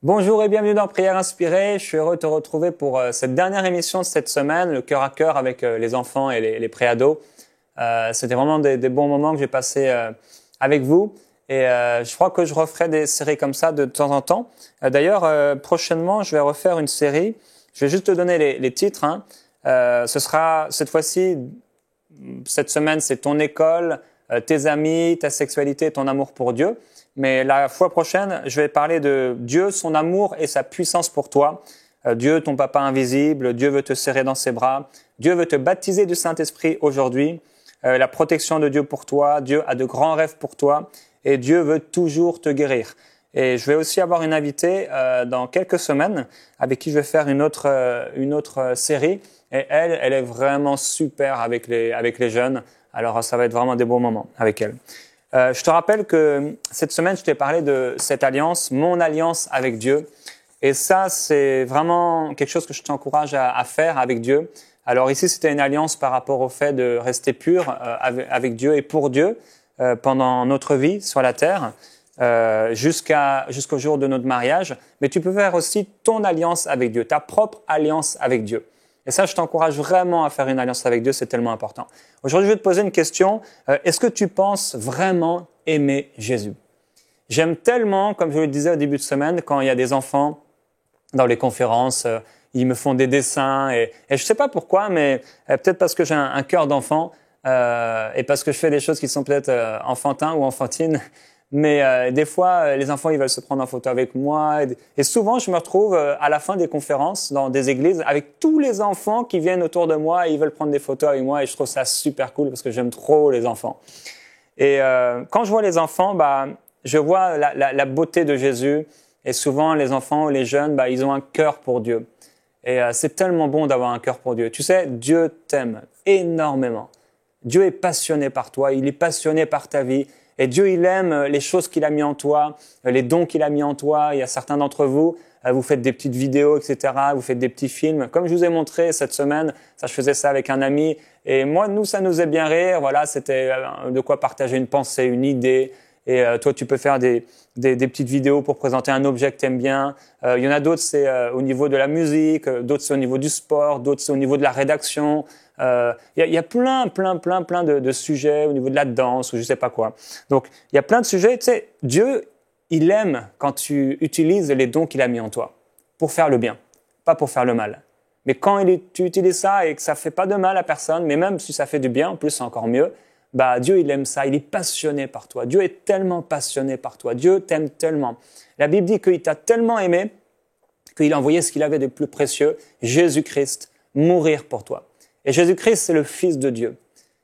Bonjour et bienvenue dans Prière Inspirée. Je suis heureux de te retrouver pour cette dernière émission de cette semaine, le cœur à cœur avec les enfants et les préados. C'était vraiment des bons moments que j'ai passés avec vous. Et je crois que je referai des séries comme ça de temps en temps. D'ailleurs, prochainement, je vais refaire une série. Je vais juste te donner les titres. Ce sera cette fois-ci, cette semaine, c'est ton école, tes amis, ta sexualité, ton amour pour Dieu. Mais la fois prochaine, je vais parler de Dieu, son amour et sa puissance pour toi. Dieu, ton papa invisible, Dieu veut te serrer dans ses bras. Dieu veut te baptiser du Saint-Esprit aujourd'hui. La protection de Dieu pour toi. Dieu a de grands rêves pour toi. Et Dieu veut toujours te guérir. Et je vais aussi avoir une invitée dans quelques semaines avec qui je vais faire une autre série. Et elle est vraiment super avec les jeunes. Alors, ça va être vraiment des beaux moments avec elle. Je te rappelle que cette semaine, je t'ai parlé de cette alliance, mon alliance avec Dieu. Et ça, c'est vraiment quelque chose que je t'encourage à faire avec Dieu. Alors ici, c'était une alliance par rapport au fait de rester pur avec Dieu et pour Dieu pendant notre vie sur la terre, jusqu'au jour de notre mariage. Mais tu peux faire aussi ton alliance avec Dieu, ta propre alliance avec Dieu. Et ça, je t'encourage vraiment à faire une alliance avec Dieu, c'est tellement important. Aujourd'hui, je vais te poser une question. Est-ce que tu penses vraiment aimer Jésus? J'aime tellement, comme je le disais au début de semaine, quand il y a des enfants dans les conférences, ils me font des dessins et je ne sais pas pourquoi, mais peut-être parce que j'ai un cœur d'enfant et parce que je fais des choses qui sont peut-être enfantins ou enfantines. Mais des fois, les enfants, ils veulent se prendre en photo avec moi. Et souvent, je me retrouve à la fin des conférences dans des églises avec tous les enfants qui viennent autour de moi et ils veulent prendre des photos avec moi. Et je trouve ça super cool parce que j'aime trop les enfants. Et quand je vois les enfants, je vois la beauté de Jésus. Et souvent, les enfants ou les jeunes, ils ont un cœur pour Dieu. Et c'est tellement bon d'avoir un cœur pour Dieu. Tu sais, Dieu t'aime énormément. Dieu est passionné par toi. Il est passionné par ta vie. Et Dieu, il aime les choses qu'il a mis en toi, les dons qu'il a mis en toi. Il y a certains d'entre vous, vous faites des petites vidéos, etc. Vous faites des petits films. Comme je vous ai montré cette semaine, je faisais ça avec un ami. Et moi, ça nous faisait bien rire. Voilà, c'était de quoi partager une pensée, une idée. Et toi, tu peux faire des petites vidéos pour présenter un objet que tu aimes bien. Il y en a d'autres, c'est au niveau de la musique. D'autres, c'est au niveau du sport. D'autres, c'est au niveau de la rédaction. Il y a plein de sujets au niveau de la danse ou je sais pas quoi. Donc, il y a plein de sujets. Tu sais, Dieu, il aime quand tu utilises les dons qu'il a mis en toi pour faire le bien, pas pour faire le mal. Mais quand tu utilises ça et que ça fait pas de mal à personne, mais même si ça fait du bien, en plus, c'est encore mieux. Dieu, il aime ça. Il est passionné par toi. Dieu est tellement passionné par toi. Dieu t'aime tellement. La Bible dit qu'il t'a tellement aimé qu'il a envoyé ce qu'il avait de plus précieux, Jésus-Christ, mourir pour toi. Et Jésus-Christ, c'est le Fils de Dieu.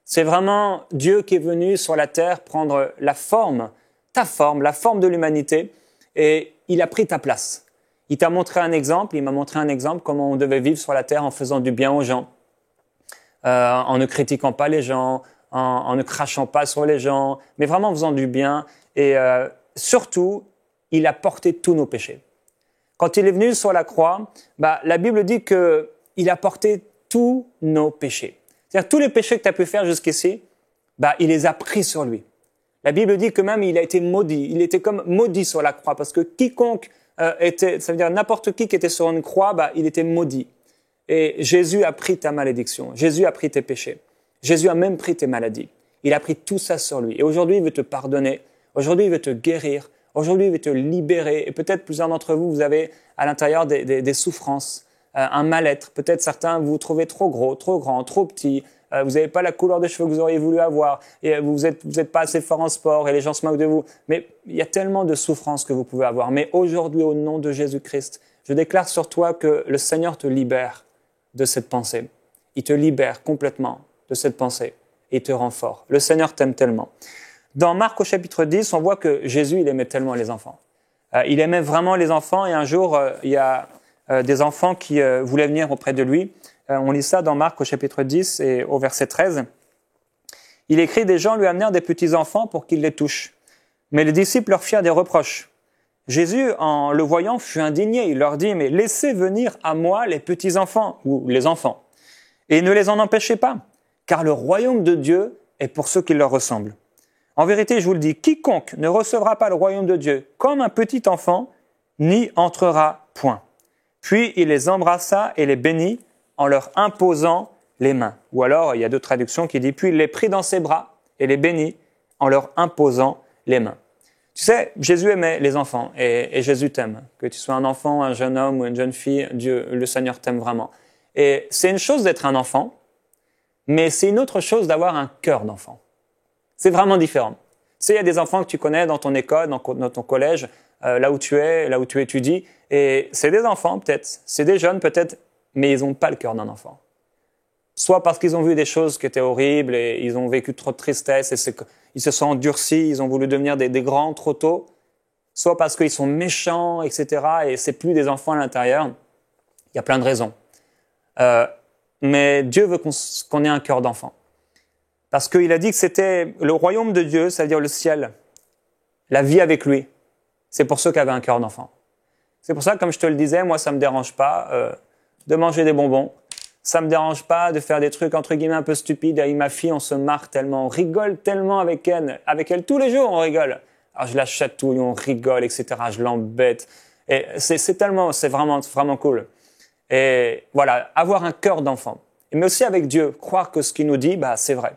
C'est vraiment Dieu qui est venu sur la terre prendre la forme, ta forme, la forme de l'humanité, et il a pris ta place. Il t'a montré un exemple, il m'a montré un exemple comment on devait vivre sur la terre en faisant du bien aux gens, en ne critiquant pas les gens, en ne crachant pas sur les gens, mais vraiment en faisant du bien. Et surtout, il a porté tous nos péchés. Quand il est venu sur la croix, la Bible dit qu'il a porté tous nos péchés. C'est-à-dire tous les péchés que tu as pu faire jusqu'ici, il les a pris sur lui. La Bible dit que même il a été maudit. Il était comme maudit sur la croix parce que quiconque ça veut dire n'importe qui était sur une croix, il était maudit. Et Jésus a pris ta malédiction. Jésus a pris tes péchés. Jésus a même pris tes maladies. Il a pris tout ça sur lui. Et aujourd'hui, il veut te pardonner. Aujourd'hui, il veut te guérir. Aujourd'hui, il veut te libérer. Et peut-être plusieurs d'entre vous, vous avez à l'intérieur des souffrances, un mal-être. Peut-être certains, vous vous trouvez trop gros, trop grand, trop petit. Vous n'avez pas la couleur de cheveux que vous auriez voulu avoir. Et vous êtes pas assez fort en sport et les gens se moquent de vous. Mais il y a tellement de souffrances que vous pouvez avoir. Mais aujourd'hui, au nom de Jésus-Christ, je déclare sur toi que le Seigneur te libère de cette pensée. Il te libère complètement de cette pensée et il te rend fort. Le Seigneur t'aime tellement. Dans Marc au chapitre 10, on voit que Jésus, il aimait tellement les enfants. Il aimait vraiment les enfants et un jour, il y a des enfants qui voulaient venir auprès de lui. On lit ça dans Marc au chapitre 10 et au verset 13. Il écrit « Des gens lui amenèrent des petits-enfants pour qu'il les touche. Mais les disciples leur firent des reproches. Jésus, en le voyant, fut indigné. Il leur dit « Mais laissez venir à moi les petits-enfants, ou les enfants, et ne les en empêchez pas, car le royaume de Dieu est pour ceux qui leur ressemblent. En vérité, je vous le dis, quiconque ne recevra pas le royaume de Dieu comme un petit enfant n'y entrera point. Puis il les embrassa et les bénit en leur imposant les mains. Ou alors, il y a d'autres traductions qui disent, puis il les prit dans ses bras et les bénit en leur imposant les mains. Tu sais, Jésus aimait les enfants et Jésus t'aime. Que tu sois un enfant, un jeune homme ou une jeune fille, Dieu, le Seigneur t'aime vraiment. Et c'est une chose d'être un enfant, mais c'est une autre chose d'avoir un cœur d'enfant. C'est vraiment différent. Tu sais, il y a des enfants que tu connais dans ton école, dans ton collège, là où tu étudies, et c'est des enfants peut-être, c'est des jeunes peut-être, mais ils n'ont pas le cœur d'un enfant. Soit parce qu'ils ont vu des choses qui étaient horribles et ils ont vécu trop de tristesse et ils se sont endurcis, ils ont voulu devenir des grands trop tôt, soit parce qu'ils sont méchants, etc. et c'est plus des enfants à l'intérieur. Il y a plein de raisons. Mais Dieu veut qu'on ait un cœur d'enfant. Parce qu'il a dit que c'était le royaume de Dieu, c'est-à-dire le ciel, la vie avec lui. C'est pour ceux qui avaient un cœur d'enfant. C'est pour ça, comme je te le disais, moi, ça me dérange pas de manger des bonbons. Ça me dérange pas de faire des trucs, entre guillemets, un peu stupides. Avec ma fille, on se marre tellement, on rigole tellement avec elle. Avec elle, tous les jours, on rigole. Alors, je la chatouille, on rigole, etc. Je l'embête. Et c'est vraiment, vraiment cool. Et voilà, avoir un cœur d'enfant. Mais aussi avec Dieu, croire que ce qu'il nous dit, c'est vrai.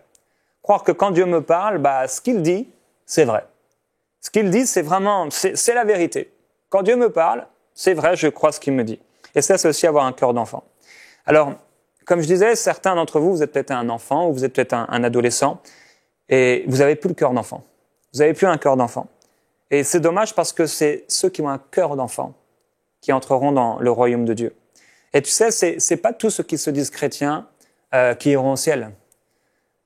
Croire que quand Dieu me parle, ce qu'il dit, c'est vrai. Ce qu'il dit, c'est vraiment, c'est la vérité. Quand Dieu me parle, c'est vrai, je crois ce qu'il me dit. Et ça, c'est aussi avoir un cœur d'enfant. Alors, comme je disais, certains d'entre vous, vous êtes peut-être un enfant ou vous êtes peut-être un adolescent et vous n'avez plus le cœur d'enfant. Vous n'avez plus un cœur d'enfant. Et c'est dommage parce que c'est ceux qui ont un cœur d'enfant qui entreront dans le royaume de Dieu. Et tu sais, c'est pas tous ceux qui se disent chrétiens qui iront au ciel.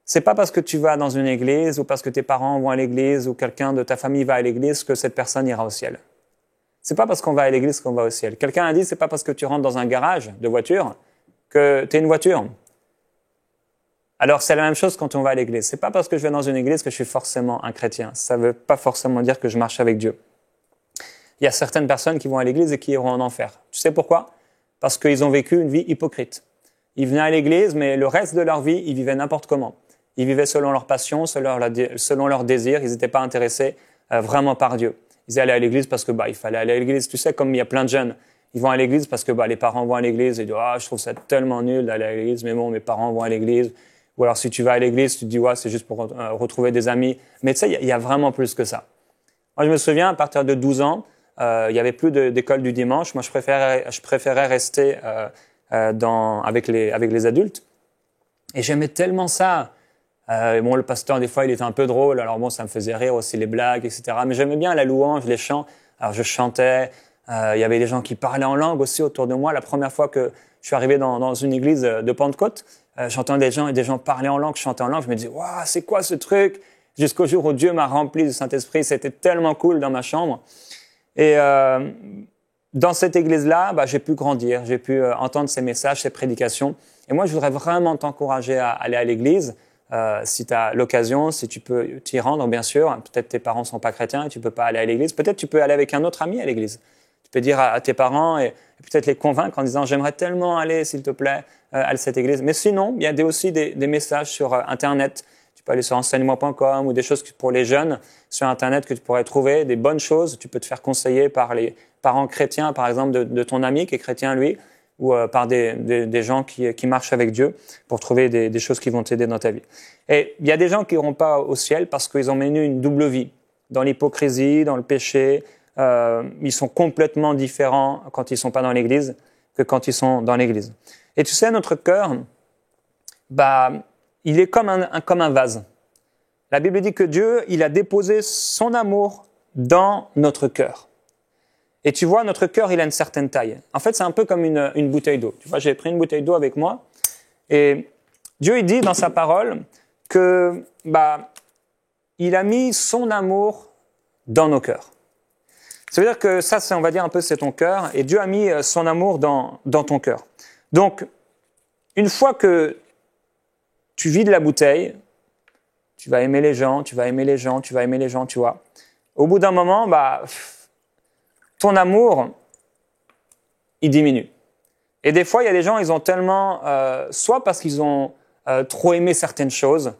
C'est pas parce que tu vas dans une église ou parce que tes parents vont à l'église ou quelqu'un de ta famille va à l'église que cette personne ira au ciel. C'est pas parce qu'on va à l'église qu'on va au ciel. Quelqu'un a dit, c'est pas parce que tu rentres dans un garage de voiture que tu es une voiture. Alors c'est la même chose quand on va à l'église. C'est pas parce que je vais dans une église que je suis forcément un chrétien. Ça veut pas forcément dire que je marche avec Dieu. Il y a certaines personnes qui vont à l'église et qui iront en enfer. Tu sais pourquoi? Parce qu'ils ont vécu une vie hypocrite. Ils venaient à l'église, mais le reste de leur vie, ils vivaient n'importe comment. Ils vivaient selon leur passion, selon leurs désirs. Ils n'étaient pas intéressés vraiment par Dieu. Ils allaient à l'église parce que il fallait aller à l'église. Tu sais, comme il y a plein de jeunes, ils vont à l'église parce que les parents vont à l'église et disent je trouve ça tellement nul d'aller à l'église, mais bon, mes parents vont à l'église. Ou alors si tu vas à l'église, tu te dis c'est juste pour retrouver des amis. Mais tu sais, il y a vraiment plus que ça. Moi, je me souviens, à partir de 12 ans, il y avait plus d'école du dimanche. Moi, je préférais rester avec les adultes. Et j'aimais tellement ça. Le pasteur, des fois, il était un peu drôle. Alors bon, ça me faisait rire aussi, les blagues, etc. Mais j'aimais bien la louange, les chants. Alors je chantais. Il y avait des gens qui parlaient en langue aussi autour de moi. La première fois que je suis arrivé dans une église de Pentecôte, j'entendais des gens parler en langue, chanter en langue. Je me disais, waouh, c'est quoi ce truc? Jusqu'au jour où Dieu m'a rempli du Saint-Esprit. C'était tellement cool dans ma chambre. Et dans cette église-là, j'ai pu grandir. J'ai pu entendre ces messages, ces prédications. Et moi, je voudrais vraiment t'encourager à aller à l'église. Si tu as l'occasion, si tu peux t'y rendre, bien sûr. Peut-être tes parents sont pas chrétiens et tu peux pas aller à l'église. Peut-être tu peux aller avec un autre ami à l'église. Tu peux dire à tes parents et peut-être les convaincre en disant « J'aimerais tellement aller, s'il te plaît, à cette église. » Mais sinon, il y a aussi des messages sur Internet. Tu peux aller sur enseignement.com ou des choses pour les jeunes sur Internet que tu pourrais trouver, des bonnes choses. Tu peux te faire conseiller par les parents chrétiens, par exemple, de ton ami qui est chrétien, lui, ou par des gens qui marchent avec Dieu pour trouver des choses qui vont t'aider dans ta vie. Et il y a des gens qui n'iront pas au ciel parce qu'ils ont mené une double vie, dans l'hypocrisie, dans le péché. Ils sont complètement différents quand ils sont pas dans l'église que quand ils sont dans l'église. Et tu sais, notre cœur, il est comme un vase. La Bible dit que Dieu, il a déposé son amour dans notre cœur. Et tu vois, notre cœur, il a une certaine taille. En fait, c'est un peu comme une bouteille d'eau. Tu vois, j'ai pris une bouteille d'eau avec moi. Et Dieu, il dit dans sa parole que, il a mis son amour dans nos cœurs. Ça veut dire que ça, on va dire un peu, c'est ton cœur. Et Dieu a mis son amour dans ton cœur. Donc, une fois que tu vides la bouteille, tu vas aimer les gens, tu vas aimer les gens, tu vas aimer les gens, tu vois. Au bout d'un moment, ton amour, il diminue. Et des fois, il y a des gens, ils ont tellement, soit parce qu'ils ont trop aimé certaines choses,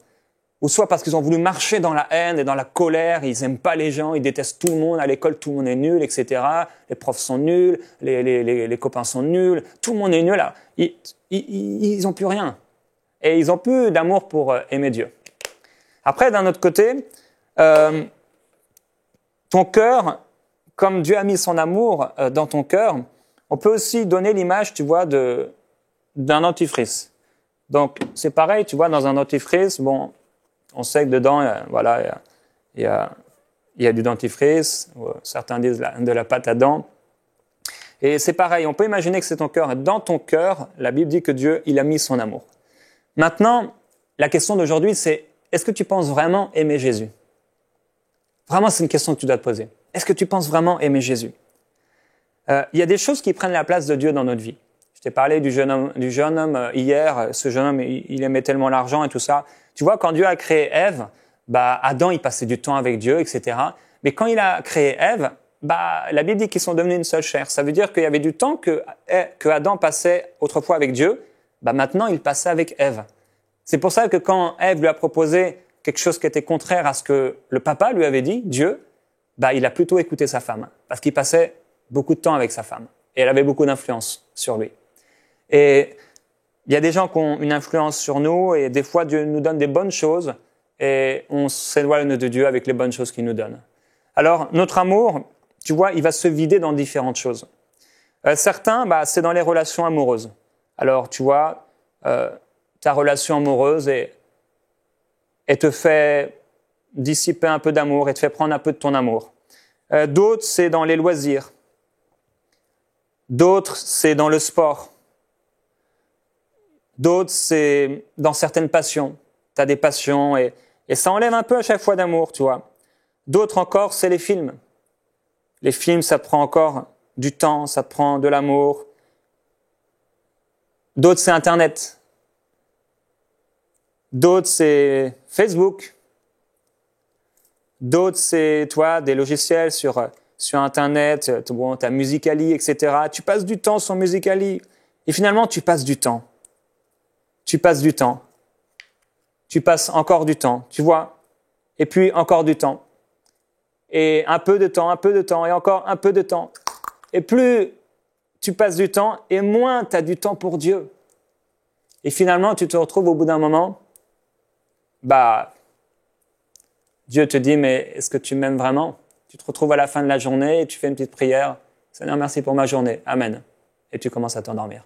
ou soit parce qu'ils ont voulu marcher dans la haine et dans la colère, ils aiment pas les gens, ils détestent tout le monde, à l'école tout le monde est nul, etc. Les profs sont nuls, les copains sont nuls, tout le monde est nul. Là. Ils ont plus rien. Et ils ont plus d'amour pour aimer Dieu. Après, d'un autre côté, ton cœur, comme Dieu a mis son amour dans ton cœur, on peut aussi donner l'image, tu vois, d'un dentifrice. Donc, c'est pareil, tu vois, dans un dentifrice, bon, on sait que dedans, il y a du dentifrice, certains disent de la pâte à dents. Et c'est pareil, on peut imaginer que c'est ton cœur. Et dans ton cœur, la Bible dit que Dieu, il a mis son amour. Maintenant, la question d'aujourd'hui, c'est, est-ce que tu penses vraiment aimer Jésus? Vraiment, c'est une question que tu dois te poser. Est-ce que tu penses vraiment aimer Jésus? Il y a des choses qui prennent la place de Dieu dans notre vie. Je t'ai parlé du jeune homme hier. Ce jeune homme, il aimait tellement l'argent et tout ça. Tu vois, quand Dieu a créé Ève, Adam, il passait du temps avec Dieu, etc. Mais quand il a créé Ève, la Bible dit qu'ils sont devenus une seule chair. Ça veut dire qu'il y avait du temps que Adam passait autrefois avec Dieu. Maintenant, il passait avec Ève. C'est pour ça que quand Ève lui a proposé quelque chose qui était contraire à ce que le papa lui avait dit, Dieu, il a plutôt écouté sa femme. Parce qu'il passait beaucoup de temps avec sa femme. Et elle avait beaucoup d'influence sur lui. Et il y a des gens qui ont une influence sur nous et des fois Dieu nous donne des bonnes choses et on s'éloigne de Dieu avec les bonnes choses qu'il nous donne. Alors, notre amour, tu vois, il va se vider dans différentes choses. Certains, c'est dans les relations amoureuses. Alors, tu vois, ta relation amoureuse et te fait dissiper un peu d'amour et te fait prendre un peu de ton amour. D'autres, c'est dans les loisirs. D'autres, c'est dans le sport. D'autres, c'est dans certaines passions. Tu as des passions et ça enlève un peu à chaque fois d'amour, tu vois. D'autres encore, c'est les films. Les films, ça te prend encore du temps, ça te prend de l'amour. D'autres, c'est Internet. D'autres, c'est Facebook. D'autres, c'est, toi, des logiciels sur Internet, bon, t'as Musical.ly, etc. Tu passes du temps sur Musical.ly. Et finalement, tu passes du temps. Tu passes du temps. Tu passes encore du temps, tu vois. Et puis, encore du temps. Et un peu de temps, et encore un peu de temps. Et plus tu passes du temps, et moins tu as du temps pour Dieu. Et finalement, tu te retrouves au bout d'un moment, Dieu te dit, mais est-ce que tu m'aimes vraiment? Tu te retrouves à la fin de la journée et tu fais une petite prière. Seigneur, merci pour ma journée. Amen. Et tu commences à t'endormir.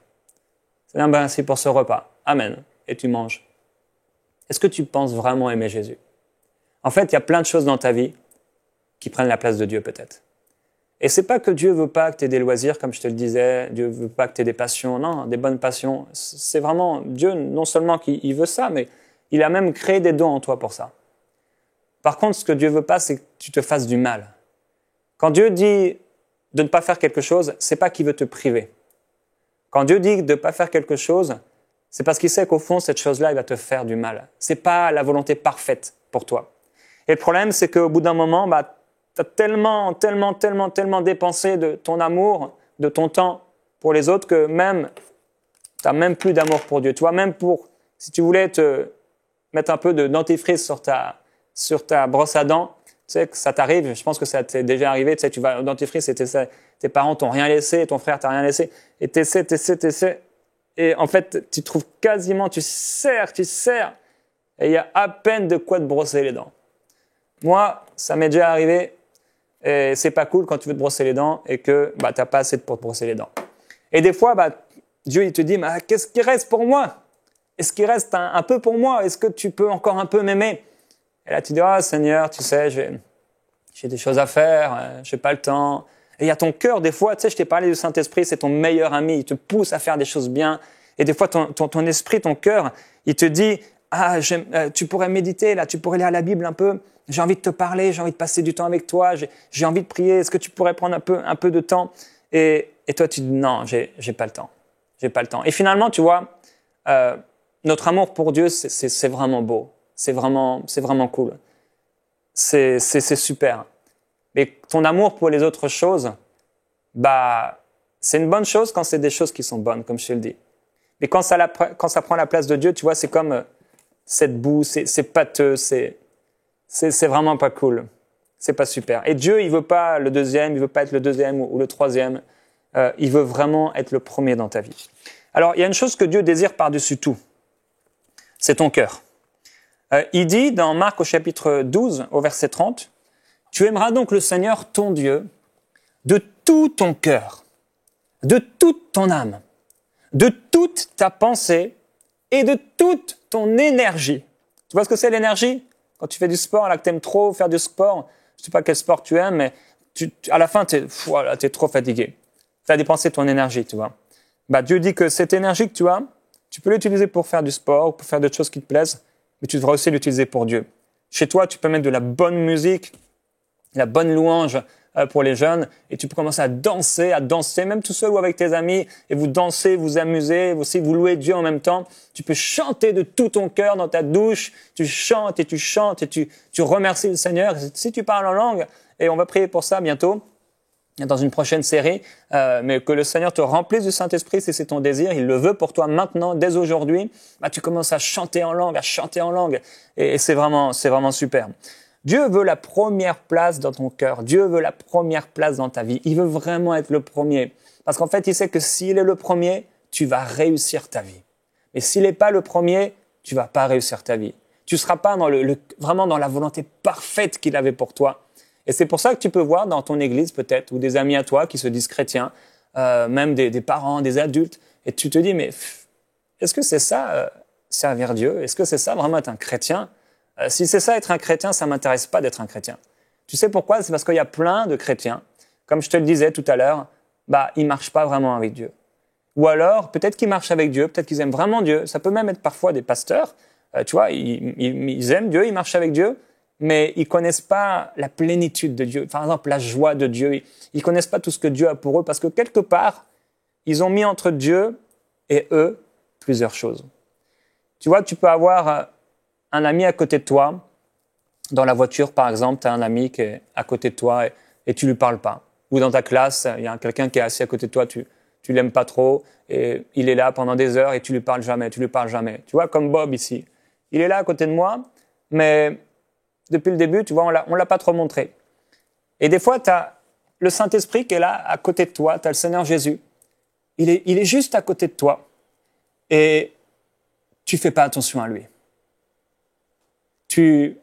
Seigneur, merci pour ce repas. Amen. Et tu manges. Est-ce que tu penses vraiment aimer Jésus? En fait, il y a plein de choses dans ta vie qui prennent la place de Dieu peut-être. Et c'est pas que Dieu veut pas que tu aies des loisirs, comme je te le disais, Dieu veut pas que tu aies des passions, non, des bonnes passions. C'est vraiment Dieu, non seulement qu'il veut ça, mais il a même créé des dons en toi pour ça. Par contre, ce que Dieu veut pas, c'est que tu te fasses du mal. Quand Dieu dit de ne pas faire quelque chose, c'est pas qu'il veut te priver. Quand Dieu dit de ne pas faire quelque chose, c'est parce qu'il sait qu'au fond, cette chose-là, il va te faire du mal. C'est pas la volonté parfaite pour toi. Et le problème, c'est qu'au bout d'un moment, tu as tellement dépensé de ton amour, de ton temps pour les autres que même, tu n'as même plus d'amour pour Dieu. Tu vois, même si tu voulais te mettre un peu de dentifrice sur ta brosse à dents, tu sais que ça t'arrive, je pense que ça t'est déjà arrivé, tu sais, tu vas au dentifrice et tes parents t'ont rien laissé, ton frère t'a rien laissé, et t'essaies, et en fait, tu trouves quasiment, tu serres, et il y a à peine de quoi te brosser les dents. Moi, ça m'est déjà arrivé, et c'est pas cool quand tu veux te brosser les dents et que t'as pas assez pour te brosser les dents. Et des fois, Dieu il te dit, qu'est-ce qui reste pour moi? Est-ce qu'il reste un peu pour moi? Est-ce que tu peux encore un peu m'aimer? Et là, tu dis, Seigneur, tu sais, j'ai des choses à faire, j'ai pas le temps. Et il y a ton cœur, des fois, tu sais, je t'ai parlé du Saint-Esprit, c'est ton meilleur ami, il te pousse à faire des choses bien. Et des fois, ton esprit, ton cœur, il te dit, tu pourrais méditer, là, tu pourrais lire la Bible un peu. J'ai envie de te parler, j'ai envie de passer du temps avec toi, j'ai envie de prier. Est-ce que tu pourrais prendre un peu de temps? Et toi, tu dis, non, j'ai pas le temps. J'ai pas le temps. Et finalement, tu vois, notre amour pour Dieu, c'est vraiment beau. C'est vraiment cool. C'est super. Mais ton amour pour les autres choses, c'est une bonne chose quand c'est des choses qui sont bonnes, comme je te le dis. Mais quand ça prend la place de Dieu, tu vois, c'est comme cette boue, c'est pâteux, c'est vraiment pas cool. C'est pas super. Et Dieu, il veut pas le deuxième, il veut pas être le deuxième ou le troisième. Il veut vraiment être le premier dans ta vie. Alors, il y a une chose que Dieu désire par-dessus tout. C'est ton cœur. Il dit dans Marc au chapitre 12, au verset 30, « Tu aimeras donc le Seigneur, ton Dieu, de tout ton cœur, de toute ton âme, de toute ta pensée et de toute ton énergie. » Tu vois ce que c'est l'énergie? Quand tu fais du sport, là que tu aimes trop faire du sport, je ne sais pas quel sport tu aimes, mais à la fin, tu es trop fatigué. Tu as dépensé ton énergie, tu vois. Dieu dit que cette énergie que tu as, tu peux l'utiliser pour faire du sport ou pour faire d'autres choses qui te plaisent, mais tu devras aussi l'utiliser pour Dieu. Chez toi, tu peux mettre de la bonne musique, la bonne louange pour les jeunes, et tu peux commencer à danser, même tout seul ou avec tes amis, et vous dansez, vous amusez, vous louez Dieu en même temps. Tu peux chanter de tout ton cœur dans ta douche, tu chantes et tu remercies le Seigneur. Si tu parles en langue, et on va prier pour ça bientôt, dans une prochaine série, mais que le Seigneur te remplisse du Saint-Esprit si c'est ton désir, il le veut pour toi maintenant, dès aujourd'hui, tu commences à chanter en langue, et c'est vraiment super. Dieu veut la première place dans ton cœur. Dieu veut la première place dans ta vie. Il veut vraiment être le premier. Parce qu'en fait, il sait que s'il est le premier, tu vas réussir ta vie. Mais s'il n'est pas le premier, tu vas pas réussir ta vie. Tu seras pas vraiment dans la volonté parfaite qu'il avait pour toi. Et c'est pour ça que tu peux voir dans ton église peut-être, ou des amis à toi qui se disent chrétiens, même des parents, des adultes, et tu te dis, mais est-ce que c'est ça, servir Dieu? Est-ce que c'est ça vraiment être un chrétien? Si c'est ça, être un chrétien, ça m'intéresse pas d'être un chrétien. Tu sais pourquoi? C'est parce qu'il y a plein de chrétiens, comme je te le disais tout à l'heure, ils marchent pas vraiment avec Dieu. Ou alors, peut-être qu'ils marchent avec Dieu, peut-être qu'ils aiment vraiment Dieu. Ça peut même être parfois des pasteurs. Tu vois, ils aiment Dieu, ils marchent avec Dieu, mais ils connaissent pas la plénitude de Dieu. Par exemple, la joie de Dieu. Ils connaissent pas tout ce que Dieu a pour eux parce que quelque part, ils ont mis entre Dieu et eux plusieurs choses. Tu vois, tu peux avoir un ami à côté de toi, dans la voiture par exemple, tu as un ami qui est à côté de toi et tu lui parles pas. Ou dans ta classe, il y a quelqu'un qui est assis à côté de toi, tu l'aimes pas trop et il est là pendant des heures et tu lui parles jamais. Tu vois, comme Bob ici. Il est là à côté de moi, mais depuis le début, tu vois, on l'a pas trop montré. Et des fois, tu as le Saint-Esprit qui est là à côté de toi, tu as le Seigneur Jésus. Il est juste à côté de toi et tu fais pas attention à lui. Tu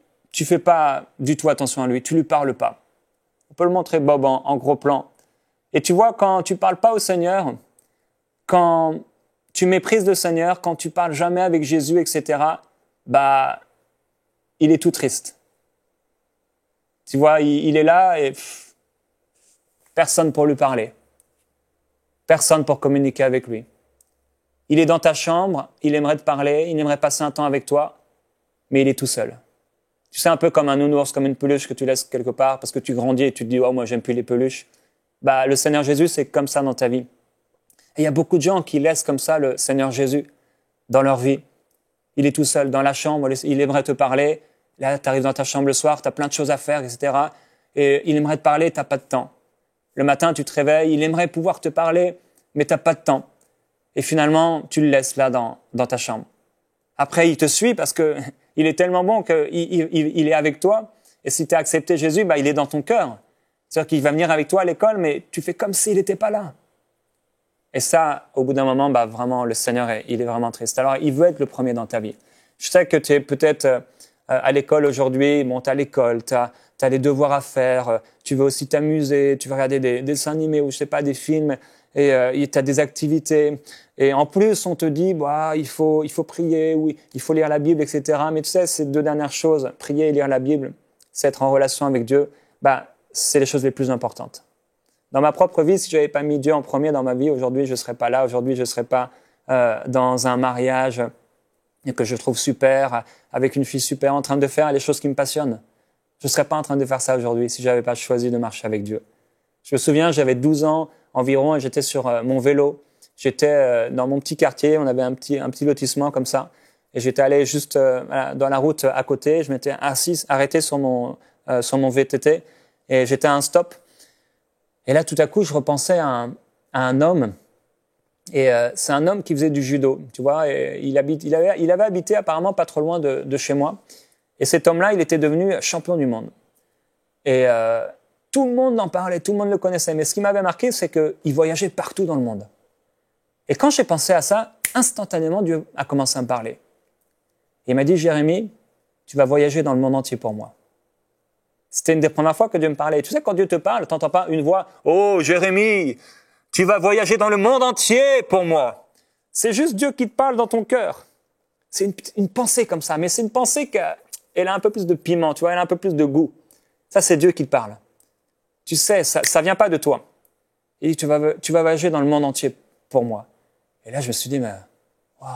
fais pas du tout attention à lui, tu lui parles pas. On peut le montrer, Bob, en gros plan. Et tu vois, quand tu parles pas au Seigneur, quand tu méprises le Seigneur, quand tu parles jamais avec Jésus, etc., il est tout triste. Tu vois, il est là et personne pour lui parler. Personne pour communiquer avec lui. Il est dans ta chambre, il aimerait te parler, il aimerait passer un temps avec toi, mais il est tout seul. Tu sais, un peu comme un nounours, comme une peluche que tu laisses quelque part parce que tu grandis et tu te dis « Oh, moi, j'aime plus les peluches. » Le Seigneur Jésus, c'est comme ça dans ta vie. Et il y a beaucoup de gens qui laissent comme ça le Seigneur Jésus dans leur vie. Il est tout seul dans la chambre, il aimerait te parler. Là, tu arrives dans ta chambre le soir, tu as plein de choses à faire, etc. Et il aimerait te parler, tu n'as pas de temps. Le matin, tu te réveilles, il aimerait pouvoir te parler, mais tu n'as pas de temps. Et finalement, tu le laisses là dans ta chambre. Après, il te suit parce que il est tellement bon qu'il est avec toi. Et si tu as accepté Jésus, il est dans ton cœur. C'est-à-dire qu'il va venir avec toi à l'école, mais tu fais comme s'il n'était pas là. Et ça, au bout d'un moment, vraiment, le Seigneur, il est vraiment triste. Alors, il veut être le premier dans ta vie. Je sais que tu es peut-être à l'école aujourd'hui. Bon, tu as l'école, tu as les devoirs à faire. Tu veux aussi t'amuser. Tu veux regarder des dessins animés ou, je sais pas, des films. Et tu as des activités. Et en plus, on te dit, il faut prier, oui, il faut lire la Bible, etc. Mais tu sais, ces deux dernières choses, prier et lire la Bible, c'est être en relation avec Dieu, c'est les choses les plus importantes. Dans ma propre vie, si je n'avais pas mis Dieu en premier dans ma vie, aujourd'hui, je ne serais pas là. Aujourd'hui, je ne serais pas dans un mariage que je trouve super, avec une fille super, en train de faire les choses qui me passionnent. Je ne serais pas en train de faire ça aujourd'hui si je n'avais pas choisi de marcher avec Dieu. Je me souviens, j'avais 12 ans environ et j'étais sur mon vélo. J'étais dans mon petit quartier, on avait un petit lotissement comme ça. Et j'étais allé juste dans la route à côté. Je m'étais arrêté sur mon VTT et j'étais à un stop. Et là, tout à coup, je repensais à un homme Et c'est un homme qui faisait du judo, tu vois. Et il avait habité apparemment pas trop loin de chez moi. Et cet homme-là, il était devenu champion du monde. Et tout le monde en parlait, tout le monde le connaissait. Mais ce qui m'avait marqué, c'est qu'il voyageait partout dans le monde. Et quand j'ai pensé à ça, instantanément, Dieu a commencé à me parler. Il m'a dit, Jérémie, tu vas voyager dans le monde entier pour moi. C'était une des premières fois que Dieu me parlait. Tu sais, quand Dieu te parle, tu n'entends pas une voix, oh Jérémie, tu vas voyager dans le monde entier pour moi. C'est juste Dieu qui te parle dans ton cœur. C'est une pensée comme ça, mais c'est une pensée qu'elle a un peu plus de piment, tu vois, elle a un peu plus de goût. Ça, c'est Dieu qui te parle. Tu sais, ça vient pas de toi. Il dit, tu vas voyager dans le monde entier pour moi. Et là, je me suis dit, mais waouh,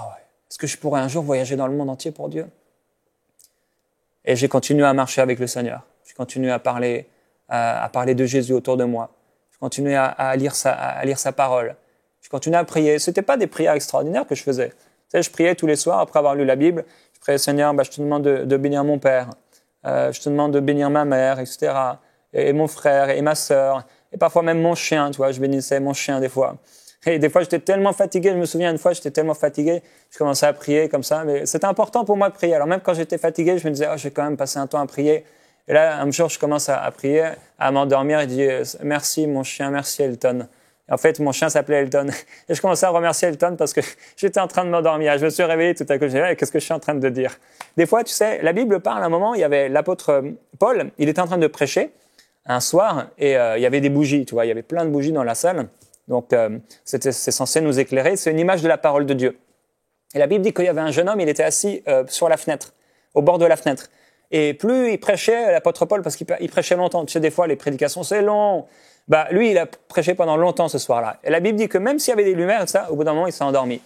est-ce que je pourrais un jour voyager dans le monde entier pour Dieu? Et j'ai continué à marcher avec le Seigneur. J'ai continué à parler de Jésus autour de moi. Je continuais à lire sa parole. Je continuais à prier. C'était pas des prières extraordinaires que je faisais. Tu sais, je priais tous les soirs après avoir lu la Bible. Je priais, Seigneur, je te demande de bénir mon père. Je te demande de bénir ma mère, etc. Et mon frère et ma sœur. Et parfois même mon chien, tu vois. Je bénissais mon chien des fois. Et des fois, j'étais tellement fatigué. Je me souviens une fois, j'étais tellement fatigué. Je commençais à prier comme ça. Mais c'était important pour moi de prier. Alors même quand j'étais fatigué, je me disais, je vais quand même passer un temps à prier. Et là, un jour, je commence à prier, à m'endormir et je dis, merci mon chien, merci Elton. Et en fait, mon chien s'appelait Elton. Et je commençais à remercier Elton parce que j'étais en train de m'endormir. Je me suis réveillé tout à coup. Je me dis, qu'est-ce que je suis en train de dire? Des fois, tu sais, la Bible parle à un moment, il y avait l'apôtre Paul, il était en train de prêcher un soir et il y avait des bougies, tu vois, il y avait plein de bougies dans la salle. Donc, c'est censé nous éclairer. C'est une image de la parole de Dieu. Et la Bible dit qu'il y avait un jeune homme, il était assis sur la fenêtre, au bord de la fenêtre. Et plus il prêchait, l'apôtre Paul, parce qu'il prêchait longtemps. Tu sais, des fois, les prédications, c'est long. Lui, il a prêché pendant longtemps ce soir-là. Et la Bible dit que même s'il y avait des lumières, ça, au bout d'un moment, il s'est endormi.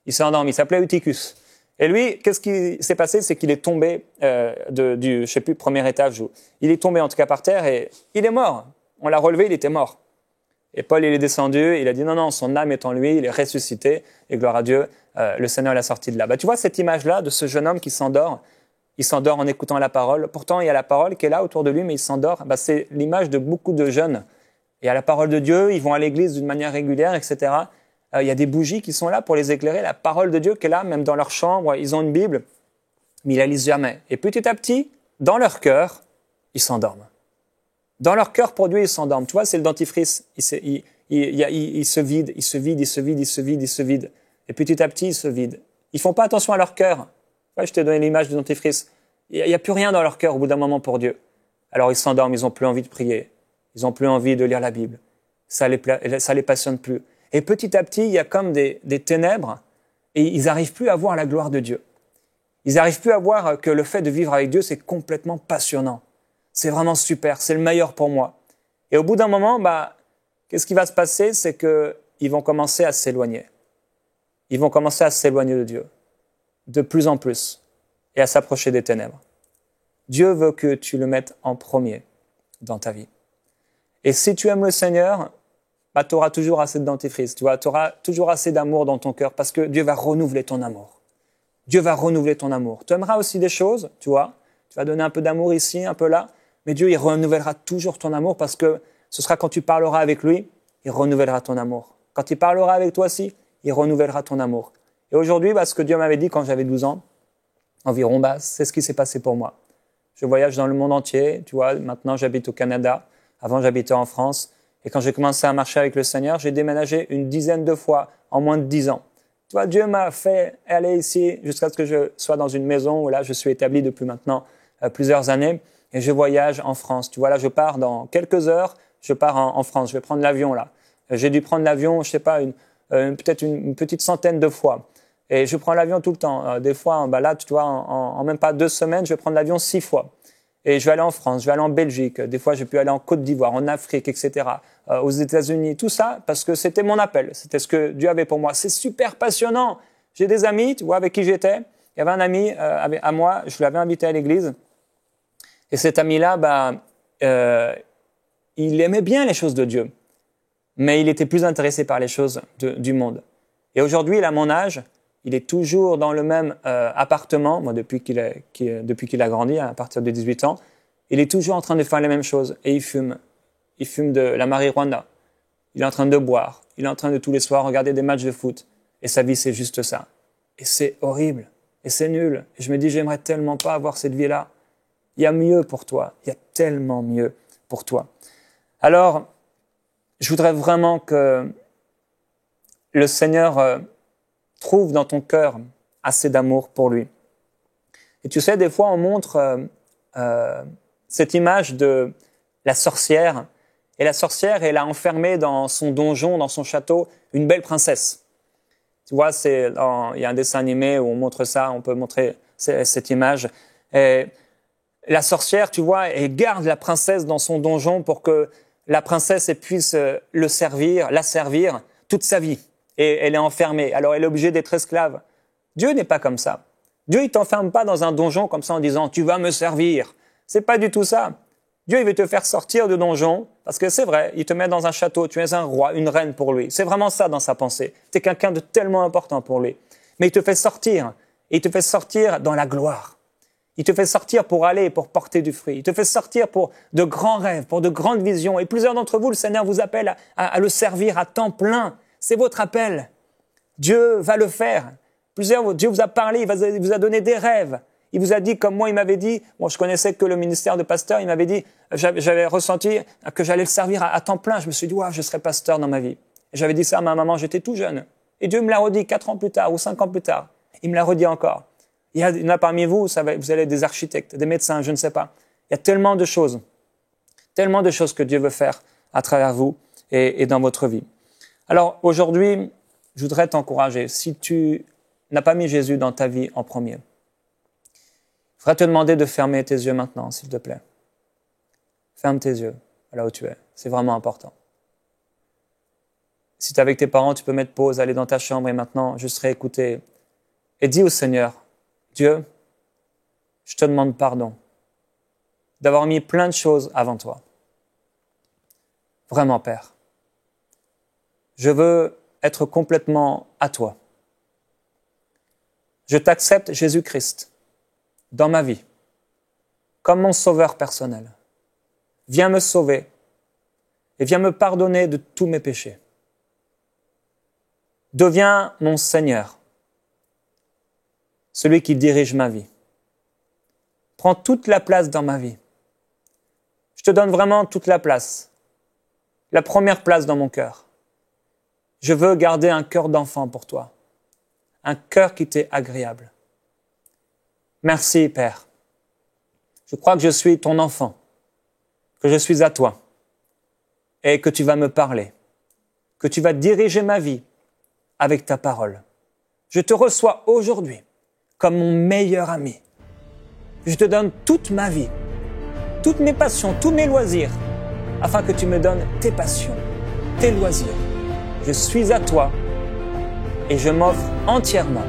Il s'appelait Eutychus. Et lui, qu'est-ce qui s'est passé? C'est qu'il est tombé je sais plus, premier étage. Il est tombé en tout cas par terre et il est mort. On l'a relevé, il était mort. Et Paul, il est descendu, il a dit non, son âme est en lui, il est ressuscité. Et gloire à Dieu, le Seigneur l'a sorti de là. Tu vois cette image-là de ce jeune homme qui s'endort? Il s'endort en écoutant la parole. Pourtant, il y a la parole qui est là autour de lui, mais il s'endort. C'est l'image de beaucoup de jeunes. Il y a la parole de Dieu, ils vont à l'église d'une manière régulière, etc. Il y a des bougies qui sont là pour les éclairer. La parole de Dieu qui est là, même dans leur chambre, ils ont une Bible, mais ils la lisent jamais. Et petit à petit, dans leur cœur, ils s'endorment. Dans leur cœur, pour Dieu, ils s'endorment. Tu vois, c'est le dentifrice. Il se vide, il se vide, il se vide, il se vide, il se vide. Et petit à petit, ils se vident. Ils font pas attention à leur cœur. Ouais, je t'ai donné l'image du dentifrice. Il n'y a plus rien dans leur cœur au bout d'un moment pour Dieu. Alors ils s'endorment, ils n'ont plus envie de prier. Ils n'ont plus envie de lire la Bible. Ça les passionne plus. Et petit à petit, il y a comme des ténèbres et ils n'arrivent plus à voir la gloire de Dieu. Ils n'arrivent plus à voir que le fait de vivre avec Dieu, c'est complètement passionnant. C'est vraiment super, c'est le meilleur pour moi. Et au bout d'un moment, qu'est-ce qui va se passer? C'est qu'ils vont commencer à s'éloigner. Ils vont commencer à s'éloigner de Dieu. De plus en plus, et à s'approcher des ténèbres. Dieu veut que tu le mettes en premier dans ta vie. Et si tu aimes le Seigneur, tu auras toujours assez de dentifrice, tu vois, tu auras toujours assez d'amour dans ton cœur, parce que Dieu va renouveler ton amour. Dieu va renouveler ton amour. Tu aimeras aussi des choses, tu vois, tu vas donner un peu d'amour ici, un peu là, mais Dieu, il renouvellera toujours ton amour, parce que ce sera quand tu parleras avec lui, il renouvellera ton amour. Quand il parlera avec toi aussi, il renouvellera ton amour. Et aujourd'hui, ce que Dieu m'avait dit quand j'avais 12 ans, environ, c'est ce qui s'est passé pour moi. Je voyage dans le monde entier, tu vois, maintenant j'habite au Canada, avant j'habitais en France, et quand j'ai commencé à marcher avec le Seigneur, j'ai déménagé une dizaine de fois en moins de 10 ans. Tu vois, Dieu m'a fait aller ici jusqu'à ce que je sois dans une maison où là, je suis établi depuis maintenant plusieurs années, et je voyage en France. Tu vois, là, je pars dans quelques heures, je pars en France, je vais prendre l'avion là. J'ai dû prendre l'avion, je sais pas, peut-être une petite centaine de fois. Et je prends l'avion tout le temps. Des fois, là, tu vois, en même pas 2 semaines, je vais prendre l'avion 6 fois. Et je vais aller en France, je vais aller en Belgique. Des fois, j'ai pu aller en Côte d'Ivoire, en Afrique, etc. Aux États-Unis, tout ça, parce que c'était mon appel. C'était ce que Dieu avait pour moi. C'est super passionnant. J'ai des amis, tu vois, avec qui j'étais. Il y avait un ami à moi, je l'avais invité à l'église. Et cet ami-là, il aimait bien les choses de Dieu. Mais il était plus intéressé par les choses du monde. Et aujourd'hui, il a mon âge. Il est toujours dans le même appartement, moi depuis qu'il a grandi, à partir de 18 ans. Il est toujours en train de faire les mêmes choses et il fume. Il fume de la marijuana. il est en train de boire, il est en train de tous les soirs regarder des matchs de foot. Et sa vie, c'est juste ça. Et c'est horrible. Et c'est nul. Et je me dis, j'aimerais tellement pas avoir cette vie-là. Il y a mieux pour toi. Il y a tellement mieux pour toi. Alors, je voudrais vraiment que le Seigneur trouve dans ton cœur assez d'amour pour lui. Et tu sais, des fois, on montre cette image de la sorcière. Et la sorcière, elle a enfermé dans son donjon, dans son château, une belle princesse. Tu vois, il y a un dessin animé où on montre ça, on peut montrer cette image. Et la sorcière, tu vois, elle garde la princesse dans son donjon pour que la princesse puisse la servir toute sa vie. Et elle est enfermée. Alors, elle est obligée d'être esclave. Dieu n'est pas comme ça. Dieu, il t'enferme pas dans un donjon comme ça en disant « tu vas me servir ». C'est pas du tout ça. Dieu, il veut te faire sortir du donjon, parce que c'est vrai, il te met dans un château, tu es un roi, une reine pour lui. C'est vraiment ça dans sa pensée. Tu es quelqu'un de tellement important pour lui. Mais il te fait sortir, et il te fait sortir dans la gloire. Il te fait sortir pour aller, pour porter du fruit. Il te fait sortir pour de grands rêves, pour de grandes visions. Et plusieurs d'entre vous, le Seigneur vous appelle à le servir à temps plein. C'est votre appel. Dieu va le faire. Dieu vous a parlé, il vous a donné des rêves. Il vous a dit, comme moi, il m'avait dit, bon, je connaissais que le ministère de pasteur, il m'avait dit, j'avais ressenti que j'allais le servir à temps plein. Je me suis dit, je serai pasteur dans ma vie. Et j'avais dit ça à ma maman, j'étais tout jeune. Et Dieu me l'a redit 4 ans plus tard ou 5 ans plus tard. Il me l'a redit encore. Il y en a parmi vous, vous allez être des architectes, des médecins, je ne sais pas. Il y a tellement de choses que Dieu veut faire à travers vous et dans votre vie. Alors aujourd'hui, je voudrais t'encourager. Si tu n'as pas mis Jésus dans ta vie en premier, je voudrais te demander de fermer tes yeux maintenant, s'il te plaît. Ferme tes yeux, là où tu es. C'est vraiment important. Si tu es avec tes parents, tu peux mettre pause, aller dans ta chambre et maintenant, juste réécouter. Et dis au Seigneur, Dieu, je te demande pardon d'avoir mis plein de choses avant toi. Vraiment, Père. Je veux être complètement à toi. Je t'accepte, Jésus-Christ, dans ma vie, comme mon sauveur personnel. Viens me sauver et viens me pardonner de tous mes péchés. Deviens mon Seigneur, celui qui dirige ma vie. Prends toute la place dans ma vie. Je te donne vraiment toute la place, la première place dans mon cœur. Je veux garder un cœur d'enfant pour toi, un cœur qui t'est agréable. Merci, Père. Je crois que je suis ton enfant, que je suis à toi et que tu vas me parler, que tu vas diriger ma vie avec ta parole. Je te reçois aujourd'hui comme mon meilleur ami. Je te donne toute ma vie, toutes mes passions, tous mes loisirs, afin que tu me donnes tes passions, tes loisirs. Je suis à toi et je m'offre entièrement